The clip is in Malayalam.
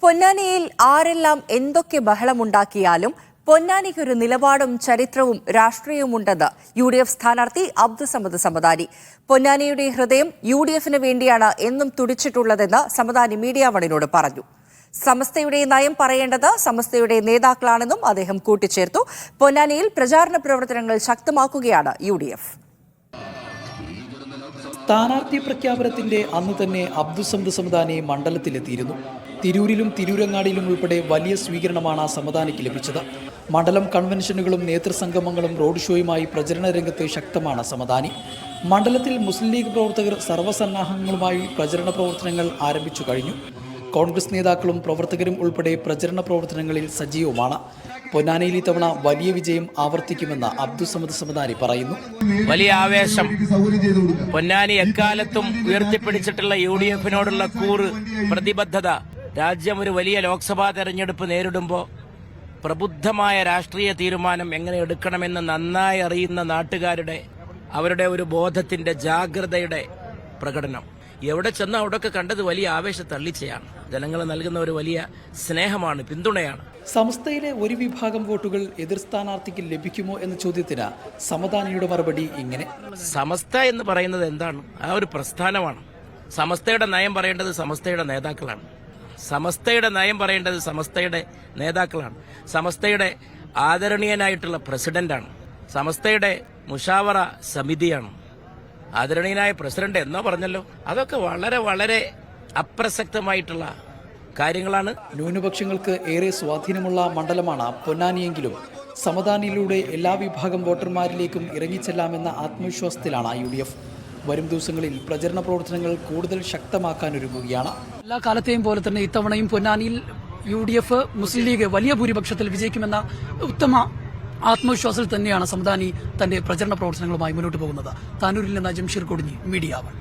പൊന്നാനിയിൽ ആരെല്ലാം എന്തൊക്കെ ബഹളമുണ്ടാക്കിയാലും പൊന്നാനിക്കൊരു നിലപാടും ചരിത്രവും രാഷ്ട്രീയവുമുണ്ടെന്ന് UDF സ്ഥാനാർത്ഥി അബ്ദുസമദ് സമദാനി. പൊന്നാനിയുടെ ഹൃദയം UDFന് വേണ്ടിയാണ് എന്നും തുടിച്ചിട്ടുള്ളതെന്ന് സമദാനി മീഡിയ വണിനോട് പറഞ്ഞു. സമസ്തയുടെ നയം പറയേണ്ടത് സമസ്തയുടെ നേതാക്കളാണെന്നും അദ്ദേഹം കൂട്ടിച്ചേർത്തു. പൊന്നാനിയിൽ പ്രചാരണ പ്രവർത്തനങ്ങൾ ശക്തമാക്കുകയാണ് UDF. സ്ഥാനാർത്ഥി പ്രഖ്യാപനത്തിന്റെ അന്ന് തന്നെ അബ്ദുസമദ് സമദാനി മണ്ഡലത്തിലെത്തിയിരുന്നു. തിരൂരിലും തിരൂരങ്ങാടിയിലും ഉൾപ്പെടെ വലിയ സ്വീകരണമാണ് സമദാനിക്ക് ലഭിച്ചത്. മണ്ഡലം കൺവെൻഷനുകളും നേതൃസംഗമങ്ങളും റോഡ് ഷോയുമായി പ്രചരണ രംഗത്ത് ശക്തമാണ് സമദാനി. മണ്ഡലത്തിൽ മുസ്ലിം ലീഗ് പ്രവർത്തകർ സർവ്വസന്നാഹങ്ങളുമായി പ്രചരണ പ്രവർത്തനങ്ങൾ ആരംഭിച്ചു കഴിഞ്ഞു. കോൺഗ്രസ് നേതാക്കളും പ്രവർത്തകരും ഉൾപ്പെടെ പ്രചരണ പ്രവർത്തനങ്ങളിൽ സജീവമാണ്. പൊന്നാനിയിൽ ഇത്തവണ വലിയ വിജയം ആവർത്തിക്കുമെന്ന് അബ്ദുസമദ് സമദാനി പറയുന്നു. വലിയ ആവേശം. പൊന്നാനി എക്കാലത്തും ഉയർത്തിപ്പിടിച്ചിട്ടുള്ള UDFിനോടുള്ള കൂറ്, പ്രതിബദ്ധത. രാജ്യം ഒരു വലിയ ലോക്സഭാ തെരഞ്ഞെടുപ്പ് നേരിടുമ്പോൾ പ്രബുദ്ധമായ രാഷ്ട്രീയ തീരുമാനം എങ്ങനെ എടുക്കണമെന്ന് നന്നായി അറിയുന്ന നാട്ടുകാരുടെ അവരുടെ ഒരു ബോധത്തിന്റെ ജാഗ്രതയുടെ പ്രകടനം. എവിടെ ചെന്ന അവിടെയൊക്കെ കണ്ടത് വലിയ ആവേശ തള്ളിച്ചയാണ്. ജനങ്ങൾ നൽകുന്ന ഒരു വലിയ സ്നേഹമാണ്, പിന്തുണയാണ്. സമസ്തയിലെ ഒരു വിഭാഗം വോട്ടുകൾ എതിർ സ്ഥാനാർത്ഥിക്ക് ലഭിക്കുമോ എന്ന ചോദ്യത്തിന് സമദാനിയുടെ മറുപടി ഇങ്ങനെ: സമസ്ത എന്ന് പറയുന്നത് എന്താണ്? ആ ഒരു പ്രസ്ഥാനമാണ്. സമസ്തയുടെ നയം പറയേണ്ടത് സമസ്തയുടെ നേതാക്കളാണ്. സമസ്തയുടെ നയം പറയേണ്ടത് സമസ്തയുടെ നേതാക്കളാണ്. സമസ്തയുടെ ആദരണീയനായിട്ടുള്ള പ്രസിഡന്റാണ്. സമസ്തയുടെ മുഷാവറ സമിതിയാണ്. ആദരണീയനായ പ്രസിഡന്റ് എന്നോ പറഞ്ഞല്ലോ. അതൊക്കെ വളരെ വളരെ അപ്രസക്തമായിട്ടുള്ള കാര്യങ്ങളാണ്. ന്യൂനപക്ഷങ്ങൾക്ക് ഏറെ സ്വാധീനമുള്ള മണ്ഡലമാണ് പൊന്നാനിയെങ്കിലും സമദാനിയിലൂടെ എല്ലാ വിഭാഗം വോട്ടർമാരിലേക്കും ഇറങ്ങിച്ചെല്ലാമെന്ന ആത്മവിശ്വാസത്തിലാണ് UDF. വരും ദിവസങ്ങളിൽ പ്രചരണ പ്രവർത്തനങ്ങൾ കൂടുതൽ ശക്തമാക്കാനൊരുങ്ങുകയാണ്. എല്ലാ കാലത്തെയും പോലെ തന്നെ ഇത്തവണയും പൊന്നാനിയിൽ UDF മുസ്ലിം ലീഗ് വലിയ ഭൂരിപക്ഷത്തിൽ വിജയിക്കുമെന്ന ഉത്തമ ആത്മവിശ്വാസത്തിൽ തന്നെയാണ് സമദാനി തന്റെ പ്രചരണ പ്രവർത്തനങ്ങളുമായി മുന്നോട്ട് പോകുന്നത്. താനൂരിൽ നിന്ന് ജംഷീർ കൊടിഞ്ഞി, മീഡിയ 1.